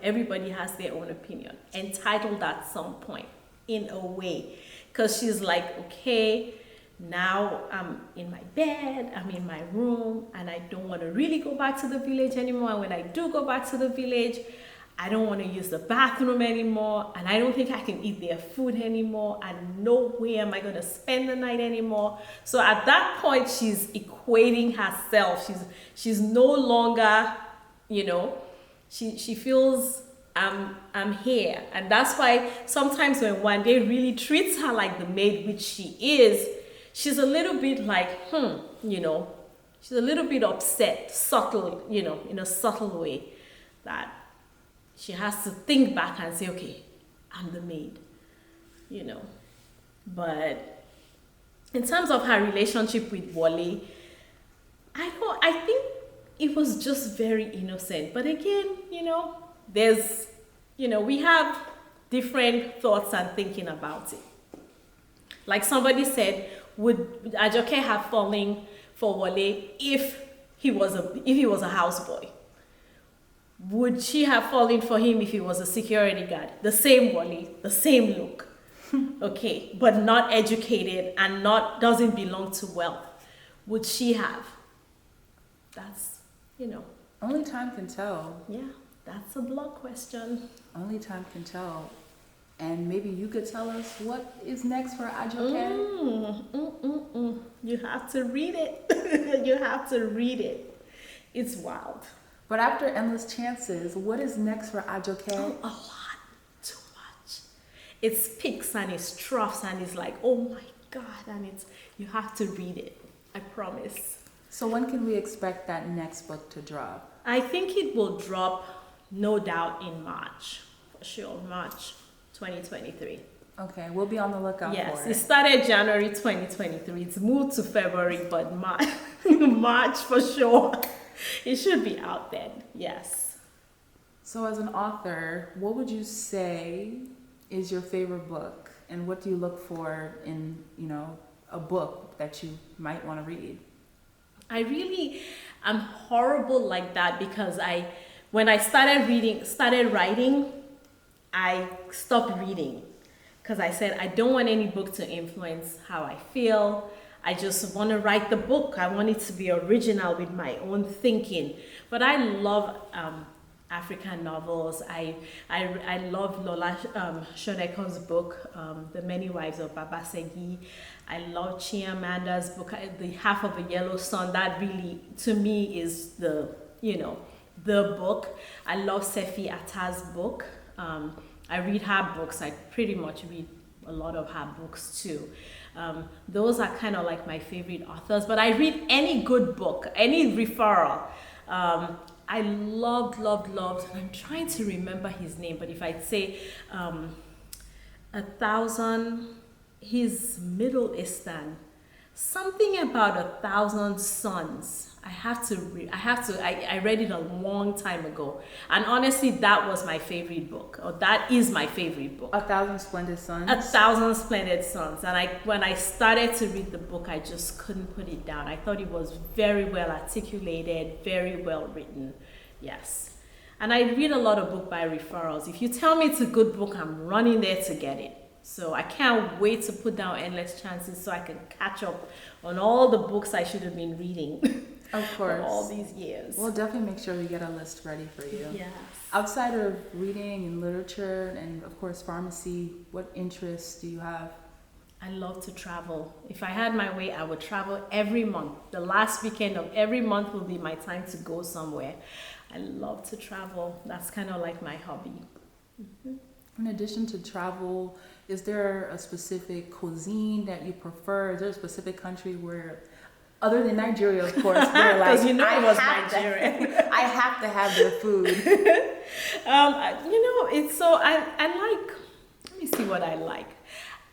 everybody has their own opinion, entitled at some point in a way, because she's like, okay, now I'm in my bed, I'm in my room, and I don't want to really go back to the village anymore. And when I do go back to the village, I don't want to use the bathroom anymore, and I don't think I can eat their food anymore, and no way am I going to spend the night anymore. So at that point, she's equating herself. She's no longer, she feels I'm here. And that's why sometimes when one day really treats her like the maid, which she is, she's a little bit like, she's a little bit upset, subtle, in a subtle way, that she has to think back and say, okay, I'm the maid, But in terms of her relationship with Wale, I think it was just very innocent. But again, there's, we have different thoughts and thinking about it. Like somebody said, would Ajoke have fallen for Wale if he was a houseboy? Would she have fallen for him if he was a security guard? The same Wale, the same look, okay, but not educated and doesn't belong to wealth. Would she have? That's, Only time can tell. Yeah, that's a blog question. Only time can tell. And maybe you could tell us what is next for Ajoke? You have to read it. You have to read it. It's wild. But after Endless Chances, what is next for Ajoke? Oh, a lot. Too much. It's peaks and it's troughs and it's like, oh my God. And you have to read it. I promise. So when can we expect that next book to drop? I think it will drop, no doubt, in March. For sure, March 2023. Okay, we'll be on the lookout for it. Yes, it started January 2023. It's moved to February, but March for sure. It should be out then, yes. So as an author, what would you say is your favorite book? And what do you look for in, a book that you might want to read? I'm horrible like that because when I started writing, I stopped reading because I said, I don't want any book to influence how I feel. I just want to write the book. I want it to be original with my own thinking. But I love African novels. I love Lola Fasina's book, The Many Wives of Baba Segi. I love Chiamanda's book, The Half of a Yellow Sun. That really, to me, is the book. I love Sefi Atta's book. I read her books. I pretty much read a lot of her books too. Those are kind of like my favorite authors. But I read any good book, any referral. I loved, and I'm trying to remember his name, but if I'd say he's Middle Eastern, something about 1,000 Suns. I read it a long time ago. And honestly, that was my favorite book, or that is my favorite book. 1,000 Splendid Suns? 1,000 Splendid Suns. And when I started to read the book, I just couldn't put it down. I thought it was very well articulated, very well written. Yes. And I read a lot of books by referrals. If you tell me it's a good book, I'm running there to get it. So I can't wait to put down Endless Chances so I can catch up on all the books I should have been reading. Of course. For all these years. We'll definitely make sure we get a list ready for you. Yes. Outside of reading and literature and, of course, pharmacy, what interests do you have? I love to travel. If I had my way, I would travel every month. The last weekend of every month will be my time to go somewhere. I love to travel. That's kind of like my hobby. Mm-hmm. In addition to travel, is there a specific cuisine that you prefer? Is there a specific country where, other than Nigeria, of course, where like it was Nigeria. I have to have their food. It's so I like. Let me see what I like.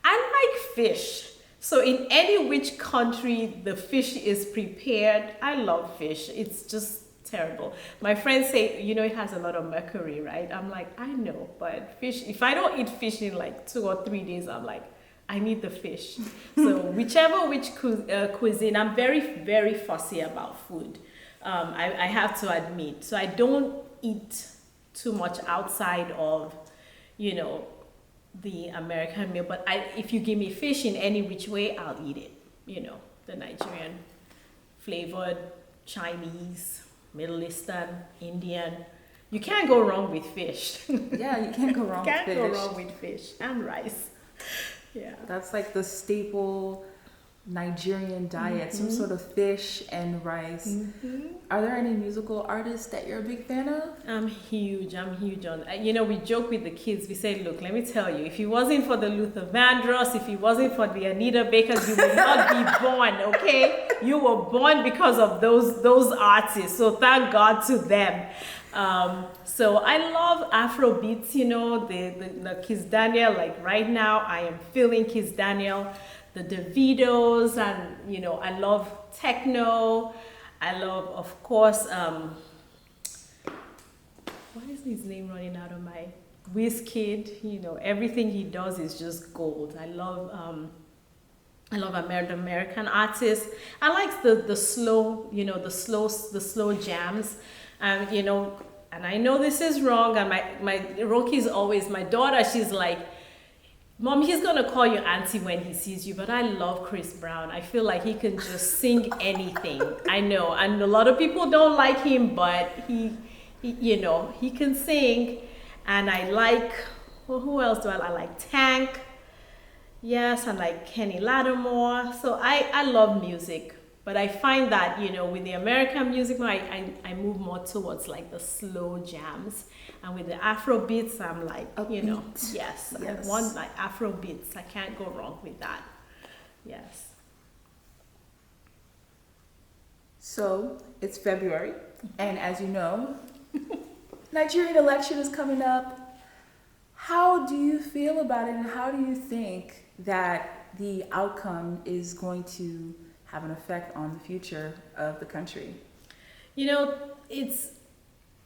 I like fish. So in any which country the fish is prepared, I love fish. It's just terrible. My friends say, it has a lot of mercury, right? I'm like, I know, but fish, if I don't eat fish in like 2 or 3 days, I'm like, I need the fish. So whichever which cuisine, I'm very, very fussy about food. I have to admit. So I don't eat too much outside of, the American meal. But if you give me fish in any which way, I'll eat it. The Nigerian, flavored, Chinese, Middle Eastern, Indian. You can't go wrong with fish. Yeah, you can't go wrong with fish. Can't go wrong with fish and rice. Yeah. That's like the staple Nigerian diet, some sort of fish and rice. Are there any musical artists that you're a big fan of? I'm huge on, we joke with the kids, we say, look, let me tell you, if it wasn't for the Luther Vandross, if it wasn't for the Anita Bakers, you would not be born, okay? You were born because of those artists, so thank God to them. So I love Afro beats, the Kiss Daniel, like right now I am feeling Kiss Daniel, the Davidos, and I love techno. I love, of course, what is his name running out of my Wizkid? Everything he does is just gold. I love American artists. I like the slow, the slow jams, and and I know this is wrong. And my Rocky's always my daughter. She's like, Mom, he's gonna call you auntie when he sees you, but I love Chris Brown. I feel like he can just sing anything. I know, and a lot of people don't like him, but he can sing. And I like, well, who else do I like? I like Tank. Yes, I like Kenny Lattimore. So I love music, but I find that, with the American music, I move more towards like the slow jams. And with the Afro beats, I'm like, yes, I want like Afro beats. I can't go wrong with that. Yes. So it's February, and as you know, Nigerian election is coming up. How do you feel about it, and how do you think that the outcome is going to have an effect on the future of the country? It's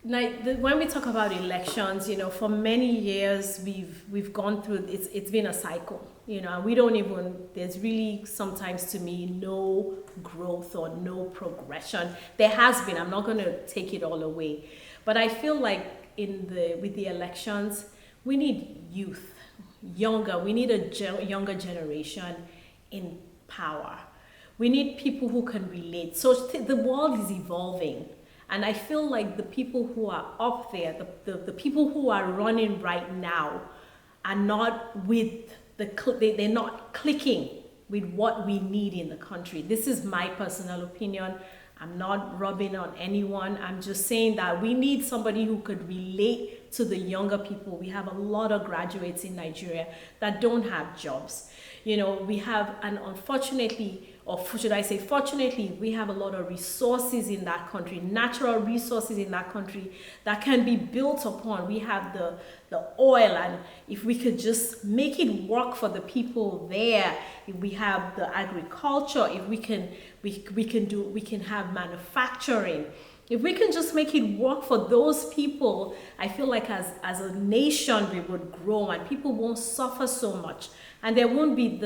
like when we talk about elections, for many years we've gone through it's been a cycle, and we don't even, there's really sometimes to me no growth or no progression. There has been, I'm not going to take it all away, but I feel like with the elections we need youth, we need a younger generation in power. We need people who can relate. So the world is evolving. And I feel like the people who are up there, the people who are running right now are not they're not clicking with what we need in the country. This is my personal opinion. I'm not rubbing on anyone. I'm just saying that we need somebody who could relate to the younger people. We have a lot of graduates in Nigeria that don't have jobs. We have, and unfortunately, or should I say fortunately, we have a lot of resources in that country, natural resources in that country that can be built upon. We have the oil, and if we could just make it work for the people there, if we have the agriculture, if we can have manufacturing, if we can just make it work for those people, I feel like as a nation we would grow and people won't suffer so much, and there won't be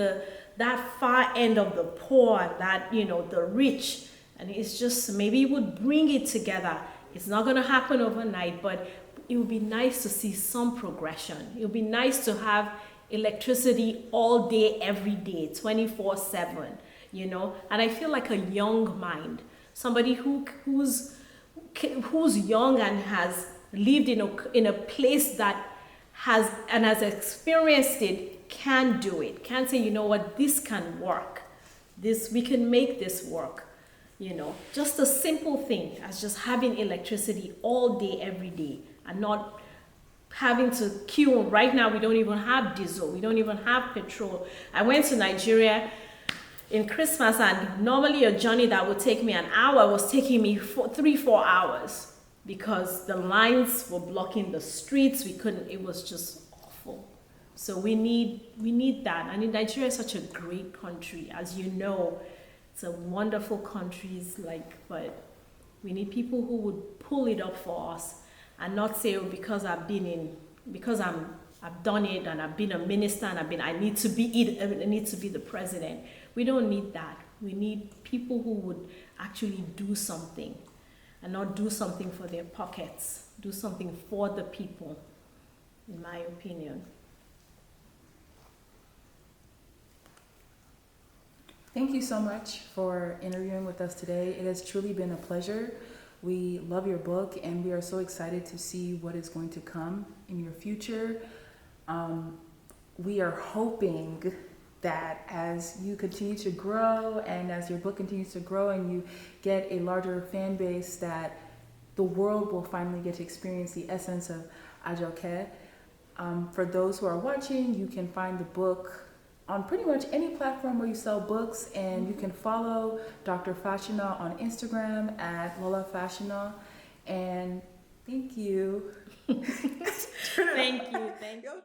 that far end of the poor, that the rich, and it's just, maybe it would bring it together. It's not going to happen overnight, but it would be nice to see some progression. It would be nice to have electricity all day, every day, 24/7, and I feel like a young mind, somebody who's young and has lived in a place that has experienced it, can do it, can say, this can work, we can make this work. Just a simple thing as just having electricity all day, every day, and not having to queue. Right now we don't even have diesel, we don't even have petrol. I went to Nigeria in Christmas, and normally a journey that would take me an hour was taking me 3-4 hours because the lines were blocking the streets. It was just awful. So we need that. And Nigeria is such a great country, as you know. It's a wonderful country. It's like, but we need people who would pull it up for us and not say, oh, because I've done it and I've been a minister and I need to be the president. We don't need that. We need people who would actually do something and not do something for their pockets. Do something for the people, in my opinion. Thank you so much for interviewing with us today. It has truly been a pleasure. We love your book, and we are so excited to see what is going to come in your future. We are hoping that as you continue to grow and as your book continues to grow and you get a larger fan base, that the world will finally get to experience the essence of Ajoke. For those who are watching, you can find the book on pretty much any platform where you sell books, and you can follow Dr. Fashina on Instagram at Lola Fashina. And thank you. Thank you.